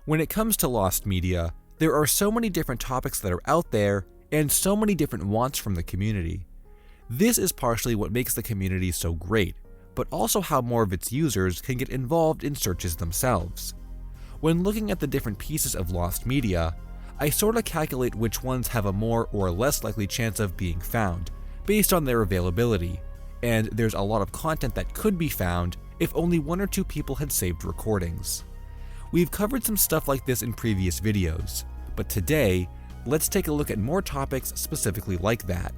When it comes to lost media, there are so many different topics that are out there and so many different wants from the community. This is partially what makes the community so great, but also how more of its users can get involved in searches themselves. When looking at the different pieces of lost media, I sorta calculate which ones have a more or less likely chance of being found, based on their availability, and there's a lot of content that could be found if only 1 or 2 people had saved recordings. We've covered some stuff like this in previous videos, but today, let's take a look at more topics specifically like that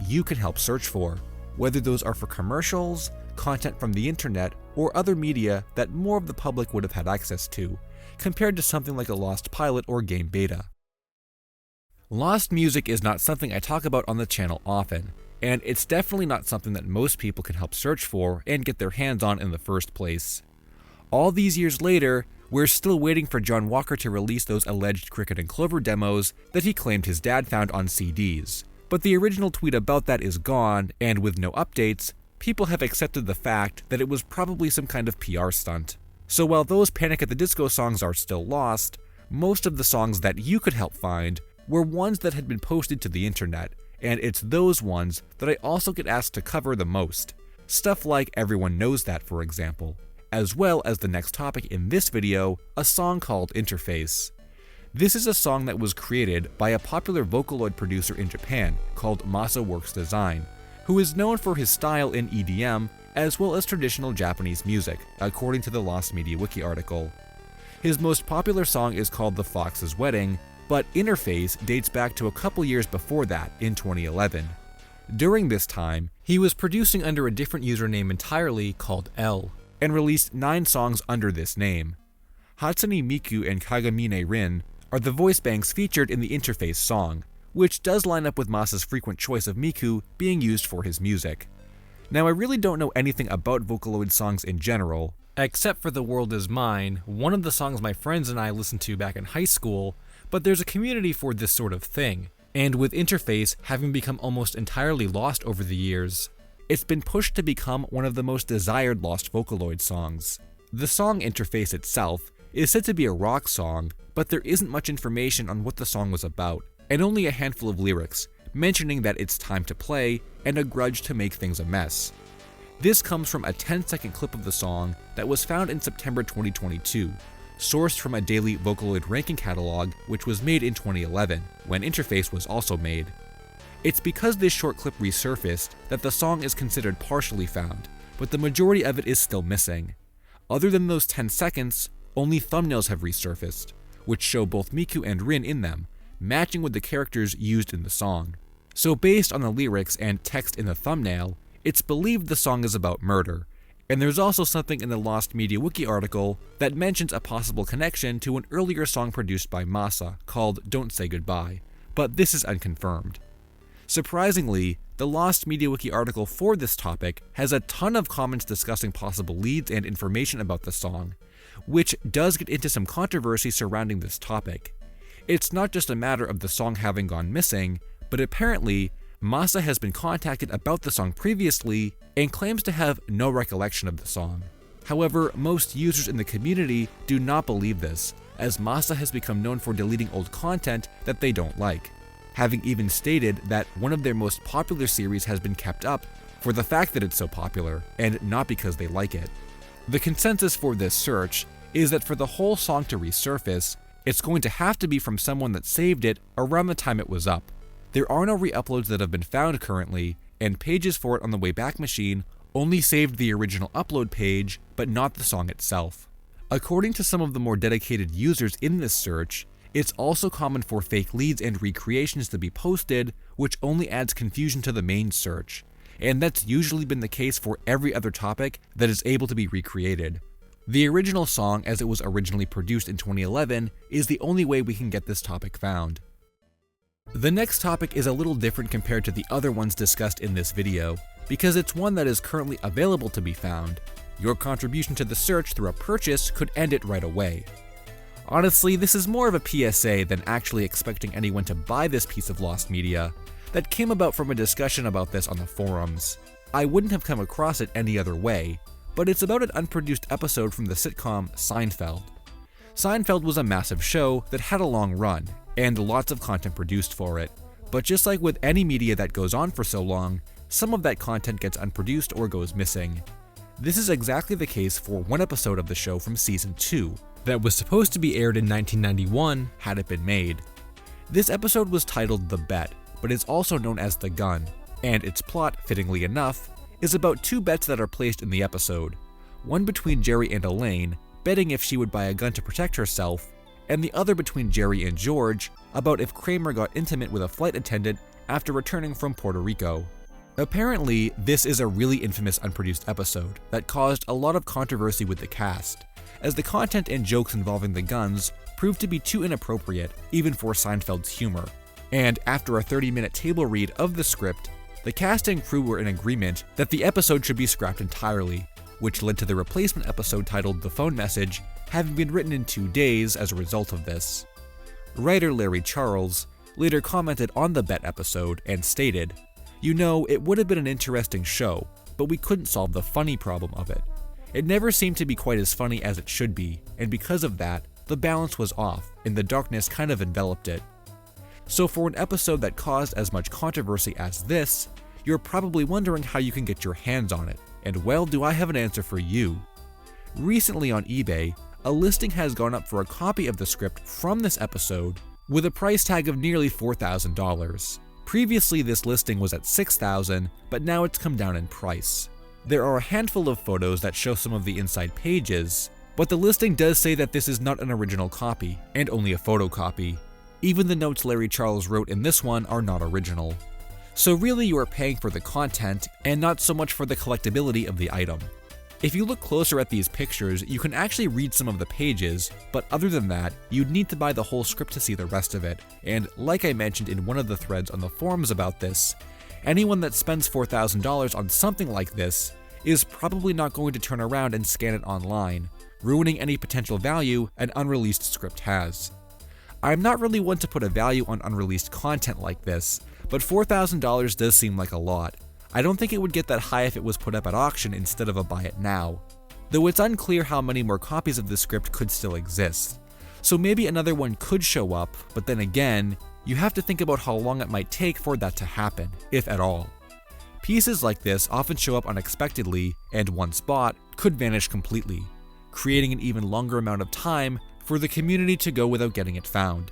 you can help search for, whether those are for commercials, content from the internet, or other media that more of the public would have had access to, compared to something like a lost pilot or game beta. Lost music is not something I talk about on the channel often, and it's definitely not something that most people can help search for and get their hands on in the first place. All these years later, we're still waiting for John Walker to release those alleged Cricket and Clover demos that he claimed his dad found on CDs. But the original tweet about that is gone, and with no updates, people have accepted the fact that it was probably some kind of PR stunt. So while those Panic at the Disco songs are still lost, most of the songs that you could help find were ones that had been posted to the internet, and it's those ones that I also get asked to cover the most. Stuff like Everyone Knows That, for example, as well as the next topic in this video, a song called Interface. This is a song that was created by a popular Vocaloid producer in Japan called Masa Works Design, who is known for his style in EDM as well as traditional Japanese music, according to the Lost Media Wiki article. His most popular song is called The Fox's Wedding, but Interface dates back to a couple years before that, in 2011. During this time, he was producing under a different username entirely called L, and released 9 songs under this name. Hatsune Miku and Kagamine Rin are the voice banks featured in the Interface song, which does line up with Masa's frequent choice of Miku being used for his music. Now I really don't know anything about Vocaloid songs in general, except for The World Is Mine, one of the songs my friends and I listened to back in high school, but there's a community for this sort of thing, and with Interface having become almost entirely lost over the years, it's been pushed to become one of the most desired lost Vocaloid songs. The song Interface itself is said to be a rock song, but there isn't much information on what the song was about, and only a handful of lyrics, mentioning that it's time to play and a grudge to make things a mess. This comes from a 10-second clip of the song that was found in September 2022, sourced from a daily Vocaloid ranking catalog which was made in 2011, when Interface was also made. It's because this short clip resurfaced that the song is considered partially found, but the majority of it is still missing. Other than those 10 seconds, only thumbnails have resurfaced, which show both Miku and Rin in them, matching with the characters used in the song. So based on the lyrics and text in the thumbnail, it's believed the song is about murder, and there's also something in the Lost Media Wiki article that mentions a possible connection to an earlier song produced by Masa called Don't Say Goodbye, but this is unconfirmed. Surprisingly, the Lost Media Wiki article for this topic has a ton of comments discussing possible leads and information about the song, which does get into some controversy surrounding this topic. It's not just a matter of the song having gone missing, but apparently, Masa has been contacted about the song previously and claims to have no recollection of the song. However, most users in the community do not believe this, as Masa has become known for deleting old content that they don't like, having even stated that one of their most popular series has been kept up for the fact that it's so popular, and not because they like it. The consensus for this search is that for the whole song to resurface, it's going to have to be from someone that saved it around the time it was up. There are no re-uploads that have been found currently, and pages for it on the Wayback Machine only saved the original upload page, but not the song itself. According to some of the more dedicated users in this search, it's also common for fake leads and recreations to be posted, which only adds confusion to the main search, and that's usually been the case for every other topic that is able to be recreated. The original song, as it was originally produced in 2011, is the only way we can get this topic found. The next topic is a little different compared to the other ones discussed in this video, because it's one that is currently available to be found. Your contribution to the search through a purchase could end it right away. Honestly, this is more of a PSA than actually expecting anyone to buy this piece of lost media that came about from a discussion about this on the forums. I wouldn't have come across it any other way, but it's about an unproduced episode from the sitcom Seinfeld. Seinfeld was a massive show that had a long run, and lots of content produced for it. But just like with any media that goes on for so long, some of that content gets unproduced or goes missing. This is exactly the case for one episode of the show from season 2, that was supposed to be aired in 1991 had it been made. This episode was titled The Bet, but is also known as The Gun, and its plot, fittingly enough, is about two bets that are placed in the episode. One between Jerry and Elaine, betting if she would buy a gun to protect herself, and the other between Jerry and George, about if Kramer got intimate with a flight attendant after returning from Puerto Rico. Apparently, this is a really infamous unproduced episode that caused a lot of controversy with the cast, as the content and jokes involving the guns proved to be too inappropriate even for Seinfeld's humor. And after a 30-minute table read of the script, the cast and crew were in agreement that the episode should be scrapped entirely, which led to the replacement episode titled The Phone Message having been written in 2 days as a result of this. Writer Larry Charles later commented on the Bet episode and stated, "You know, it would have been an interesting show, but we couldn't solve the funny problem of it. It never seemed to be quite as funny as it should be, and because of that, the balance was off, and the darkness kind of enveloped it." So for an episode that caused as much controversy as this, you're probably wondering how you can get your hands on it, and well, do I have an answer for you. Recently on eBay, a listing has gone up for a copy of the script from this episode with a price tag of nearly $4,000. Previously, this listing was at $6,000, but now it's come down in price. There are a handful of photos that show some of the inside pages, but the listing does say that this is not an original copy, and only a photocopy. Even the notes Larry Charles wrote in this one are not original. So really you are paying for the content, and not so much for the collectability of the item. If you look closer at these pictures, you can actually read some of the pages, but other than that, you'd need to buy the whole script to see the rest of it, and like I mentioned in one of the threads on the forums about this, anyone that spends $4,000 on something like this is probably not going to turn around and scan it online, ruining any potential value an unreleased script has. I'm not really one to put a value on unreleased content like this, but $4,000 does seem like a lot. I don't think it would get that high if it was put up at auction instead of a buy it now, though it's unclear how many more copies of the script could still exist. So maybe another one could show up, but then again, you have to think about how long it might take for that to happen, if at all. Pieces like this often show up unexpectedly, and once bought, could vanish completely, creating an even longer amount of time for the community to go without getting it found.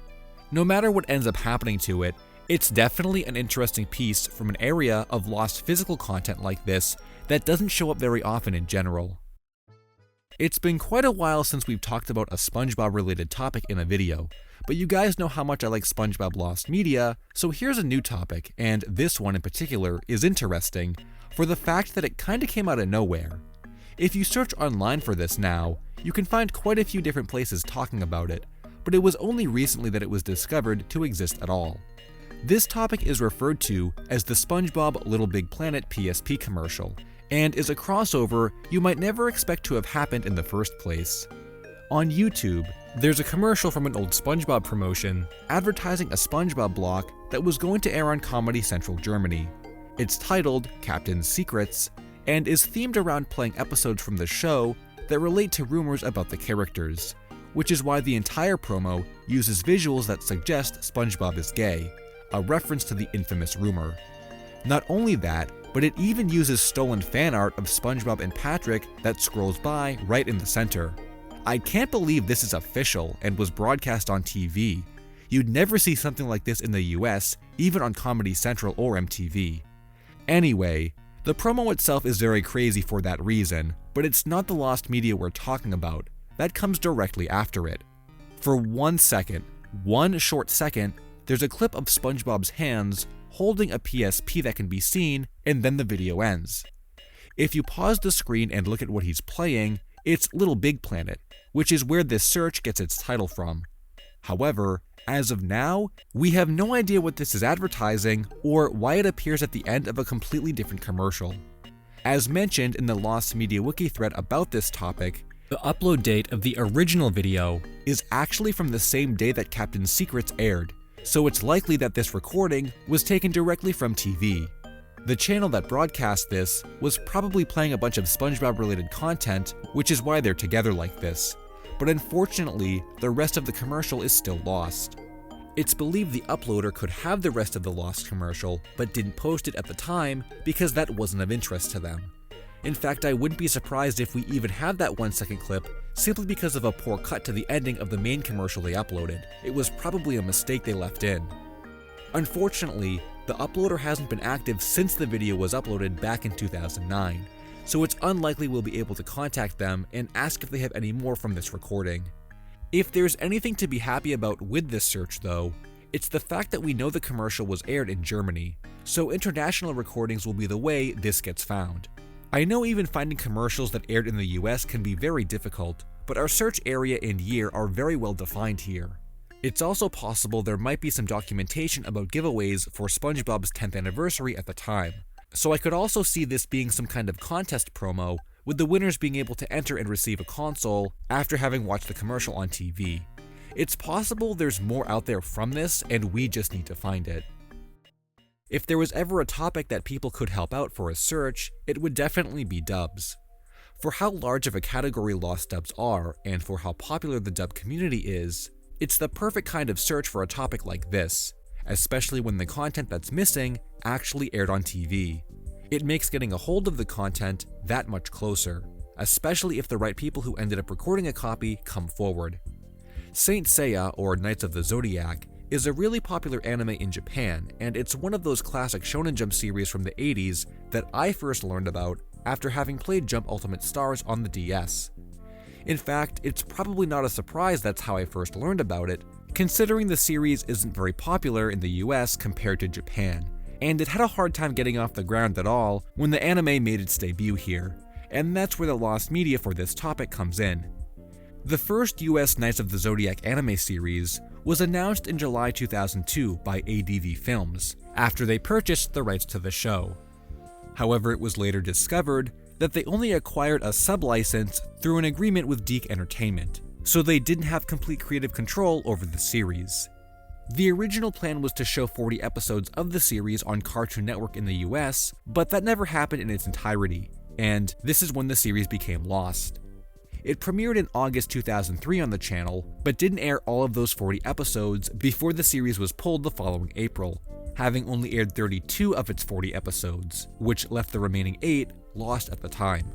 No matter what ends up happening to it, it's definitely an interesting piece from an area of lost physical content like this that doesn't show up very often in general. It's been quite a while since we've talked about a SpongeBob related topic in a video, but you guys know how much I like SpongeBob Lost Media, so here's a new topic, and this one in particular is interesting for the fact that it kinda came out of nowhere. If you search online for this now, you can find quite a few different places talking about it, but it was only recently that it was discovered to exist at all. This topic is referred to as the SpongeBob Little Big Planet PSP commercial, and is a crossover you might never expect to have happened in the first place. On YouTube, there's a commercial from an old SpongeBob promotion advertising a SpongeBob block that was going to air on Comedy Central Germany. It's titled Captain's Secrets, and is themed around playing episodes from the show that relate to rumors about the characters, which is why the entire promo uses visuals that suggest SpongeBob is gay, a reference to the infamous rumor. Not only that, but it even uses stolen fan art of SpongeBob and Patrick that scrolls by right in the center. I can't believe this is official and was broadcast on TV. You'd never see something like this in the US, even on Comedy Central or MTV. Anyway, the promo itself is very crazy for that reason, but it's not the lost media we're talking about. That comes directly after it. For one short second, there's a clip of SpongeBob's hands holding a PSP that can be seen, and then the video ends. If you pause the screen and look at what he's playing, it's Little Big Planet, which is where this search gets its title from. However, as of now, we have no idea what this is advertising or why it appears at the end of a completely different commercial. As mentioned in the Lost Media Wiki thread about this topic, the upload date of the original video is actually from the same day that Captain's Secrets aired, so it's likely that this recording was taken directly from TV. The channel that broadcast this was probably playing a bunch of SpongeBob related content, which is why they're together like this. but unfortunately, the rest of the commercial is still lost. It's believed the uploader could have the rest of the lost commercial, but didn't post it at the time because that wasn't of interest to them. In fact, I wouldn't be surprised if we even have that 1-second clip simply because of a poor cut to the ending of the main commercial they uploaded. It was probably a mistake they left in. Unfortunately, the uploader hasn't been active since the video was uploaded back in 2009, so it's unlikely we'll be able to contact them and ask if they have any more from this recording. If there's anything to be happy about with this search though, it's the fact that we know the commercial was aired in Germany, so international recordings will be the way this gets found. I know even finding commercials that aired in the US can be very difficult, but our search area and year are very well defined here. It's also possible there might be some documentation about giveaways for SpongeBob's 10th anniversary at the time, so I could also see this being some kind of contest promo, with the winners being able to enter and receive a console after having watched the commercial on TV. It's possible there's more out there from this, and we just need to find it. If there was ever a topic that people could help out for a search, it would definitely be dubs. For how large of a category lost dubs are, and for how popular the dub community is, it's the perfect kind of search for a topic like this, especially when the content that's missing actually aired on TV. It makes getting a hold of the content that much closer, especially if the right people who ended up recording a copy come forward. Saint Seiya, or Knights of the Zodiac, is a really popular anime in Japan, and it's one of those classic Shonen Jump series from the 80s that I first learned about after having played Jump Ultimate Stars on the DS. In fact, it's probably not a surprise that's how I first learned about it, considering the series isn't very popular in the US compared to Japan, and it had a hard time getting off the ground at all when the anime made its debut here, and that's where the lost media for this topic comes in. The first US Knights of the Zodiac anime series was announced in July 2002 by ADV Films, after they purchased the rights to the show. However, it was later discovered that they only acquired a sub-license through an agreement with DiC Entertainment, so they didn't have complete creative control over the series. The original plan was to show 40 episodes of the series on Cartoon Network in the US, but that never happened in its entirety, and this is when the series became lost. It premiered in August 2003 on the channel, but didn't air all of those 40 episodes before the series was pulled the following April, having only aired 32 of its 40 episodes, which left the remaining 8 lost at the time.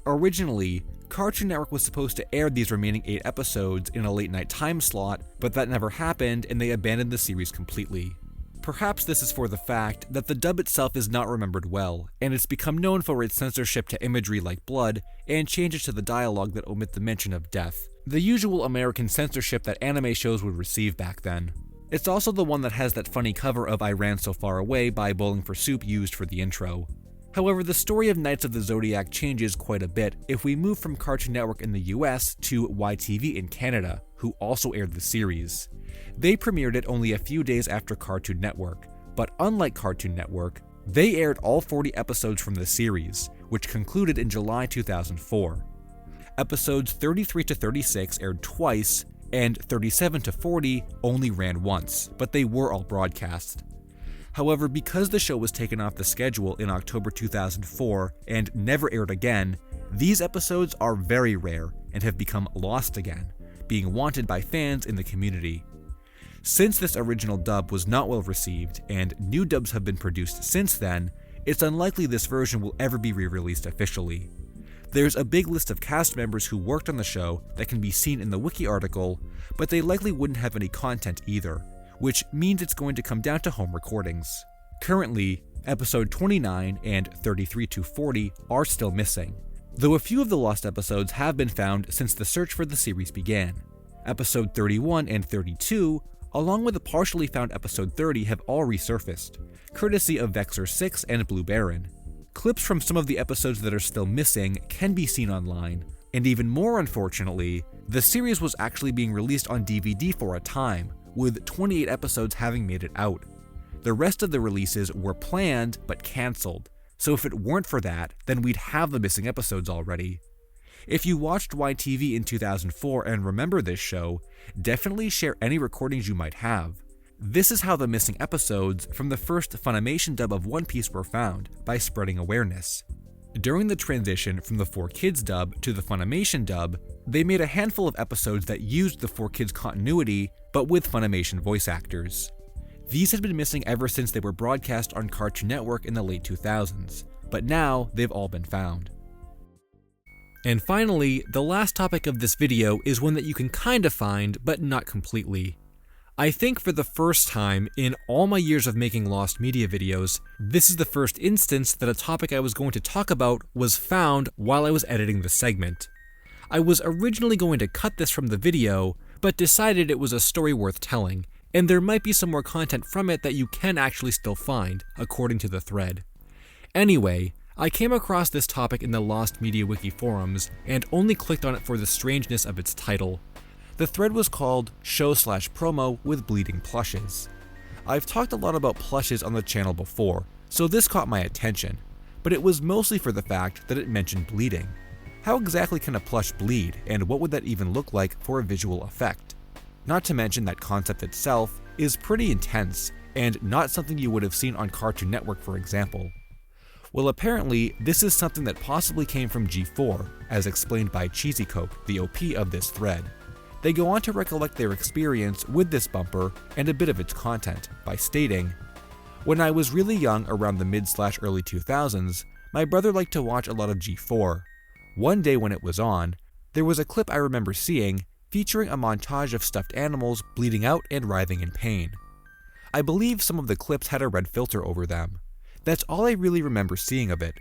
Originally, Cartoon Network was supposed to air these remaining 8 episodes in a late-night time slot, but that never happened and they abandoned the series completely. Perhaps this is for the fact that the dub itself is not remembered well, and it's become known for its censorship to imagery like blood, and changes to the dialogue that omit the mention of death, the usual American censorship that anime shows would receive back then. It's also the one that has that funny cover of I Ran So Far Away by Bowling for Soup used for the intro. However, the story of Knights of the Zodiac changes quite a bit if we move from Cartoon Network in the US to YTV in Canada, who also aired the series. They premiered it only a few days after Cartoon Network, but unlike Cartoon Network, they aired all 40 episodes from the series, which concluded in July 2004. Episodes 33 to 36 aired twice, and 37 to 40 only ran once, but they were all broadcast. However, because the show was taken off the schedule in October 2004 and never aired again, these episodes are very rare and have become lost again, being wanted by fans in the community. Since this original dub was not well received, and new dubs have been produced since then, it's unlikely this version will ever be re-released officially. There's a big list of cast members who worked on the show that can be seen in the wiki article, but they likely wouldn't have any content either, which means it's going to come down to home recordings. Currently, episode 29 and 33 to 40 are still missing, though a few of the lost episodes have been found since the search for the series began. Episode 31 and 32, along with the partially found episode 30, have all resurfaced, courtesy of Vexer 6 and Blue Baron. Clips from some of the episodes that are still missing can be seen online, and even more unfortunately, the series was actually being released on DVD for a time, with 28 episodes having made it out. The rest of the releases were planned but cancelled, so if it weren't for that, then we'd have the missing episodes already. If you watched YTV in 2004 and remember this show, definitely share any recordings you might have. This is how the missing episodes from the first Funimation dub of One Piece were found, by spreading awareness. During the transition from the 4Kids dub to the Funimation dub, they made a handful of episodes that used the 4Kids continuity, but with Funimation voice actors. These had been missing ever since they were broadcast on Cartoon Network in the late 2000s, but now they've all been found. And finally, the last topic of this video is one that you can kind of find, but not completely. I think for the first time in all my years of making Lost Media videos, this is the first instance that a topic I was going to talk about was found while I was editing the segment. I was originally going to cut this from the video, but decided it was a story worth telling, and there might be some more content from it that you can actually still find, according to the thread. Anyway, I came across this topic in the Lost Media Wiki forums, and only clicked on it for the strangeness of its title. The thread was called Show/Promo with Bleeding Plushes. I've talked a lot about plushes on the channel before, so this caught my attention, but it was mostly for the fact that it mentioned bleeding. How exactly can a plush bleed, and what would that even look like for a visual effect? Not to mention that concept itself is pretty intense, and not something you would have seen on Cartoon Network, for example. Well, apparently, this is something that possibly came from G4, as explained by Cheesy Coke, the OP of this thread. They go on to recollect their experience with this bumper and a bit of its content by stating, "When I was really young around the mid/early 2000s, my brother liked to watch a lot of G4. One day when it was on, there was a clip I remember seeing featuring a montage of stuffed animals bleeding out and writhing in pain. I believe some of the clips had a red filter over them. That's all I really remember seeing of it."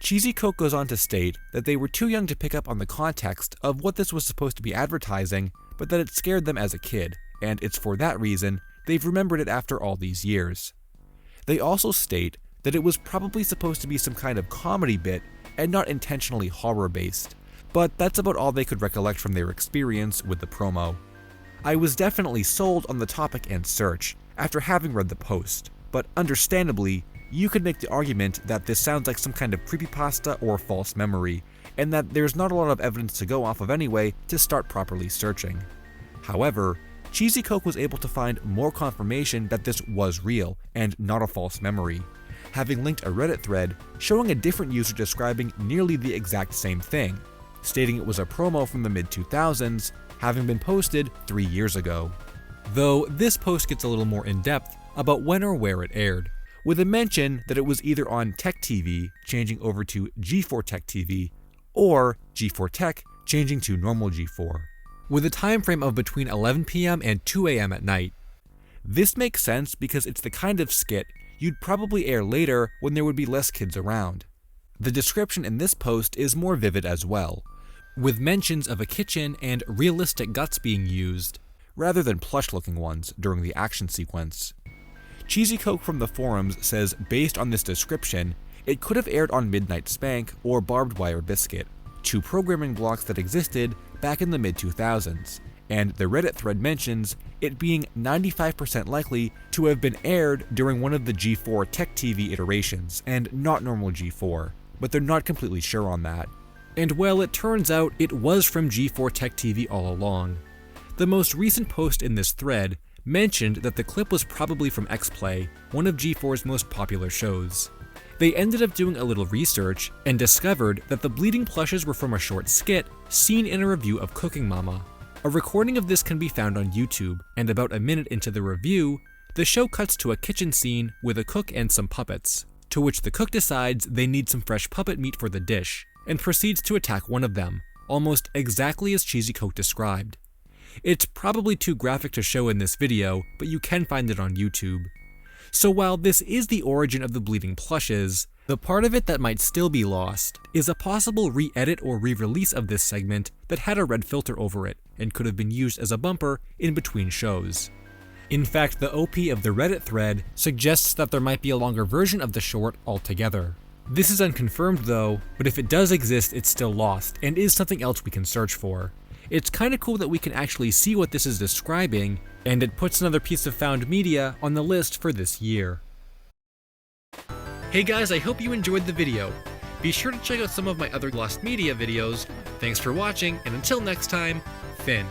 Cheesy Coke goes on to state that they were too young to pick up on the context of what this was supposed to be advertising, but that it scared them as a kid, and it's for that reason they've remembered it after all these years. They also state that it was probably supposed to be some kind of comedy bit and not intentionally horror-based, but that's about all they could recollect from their experience with the promo. I was definitely sold on the topic and search after having read the post, but understandably, you could make the argument that this sounds like some kind of creepypasta or false memory, and that there's not a lot of evidence to go off of anyway to start properly searching. However, Cheesy Coke was able to find more confirmation that this was real and not a false memory, having linked a Reddit thread showing a different user describing nearly the exact same thing, stating it was a promo from the mid-2000s, having been posted 3 years ago. Though this post gets a little more in-depth about when or where it aired, with a mention that it was either on Tech TV, changing over to G4 Tech TV, or G4 Tech, changing to normal G4, with a time frame of between 11 PM and 2 AM at night. This makes sense because it's the kind of skit you'd probably air later when there would be less kids around. The description in this post is more vivid as well, with mentions of a kitchen and realistic guts being used, rather than plush-looking ones during the action sequence. Cheesy Coke from the forums says based on this description, it could have aired on Midnight Spank or Barbed Wire Biscuit, 2 programming blocks that existed back in the mid-2000s, and the Reddit thread mentions it being 95% likely to have been aired during one of the G4 Tech TV iterations, and not normal G4, but they're not completely sure on that. And well, it turns out it was from G4 Tech TV all along. The most recent post in this thread mentioned that the clip was probably from X-Play, one of G4's most popular shows. They ended up doing a little research and discovered that the bleeding plushes were from a short skit seen in a review of Cooking Mama. A recording of this can be found on YouTube, and about a minute into the review, the show cuts to a kitchen scene with a cook and some puppets, to which the cook decides they need some fresh puppet meat for the dish, and proceeds to attack one of them, almost exactly as Cheesy Coke described. It's probably too graphic to show in this video, but you can find it on YouTube. So while this is the origin of the bleeding plushes, the part of it that might still be lost is a possible re-edit or re-release of this segment that had a red filter over it and could have been used as a bumper in between shows. In fact, the OP of the Reddit thread suggests that there might be a longer version of the short altogether. This is unconfirmed though, but if it does exist, it's still lost and is something else we can search for. It's kinda cool that we can actually see what this is describing, and it puts another piece of found media on the list for this year. Hey guys, I hope you enjoyed the video. Be sure to check out some of my other Lost Media videos. Thanks for watching, and until next time, Finn.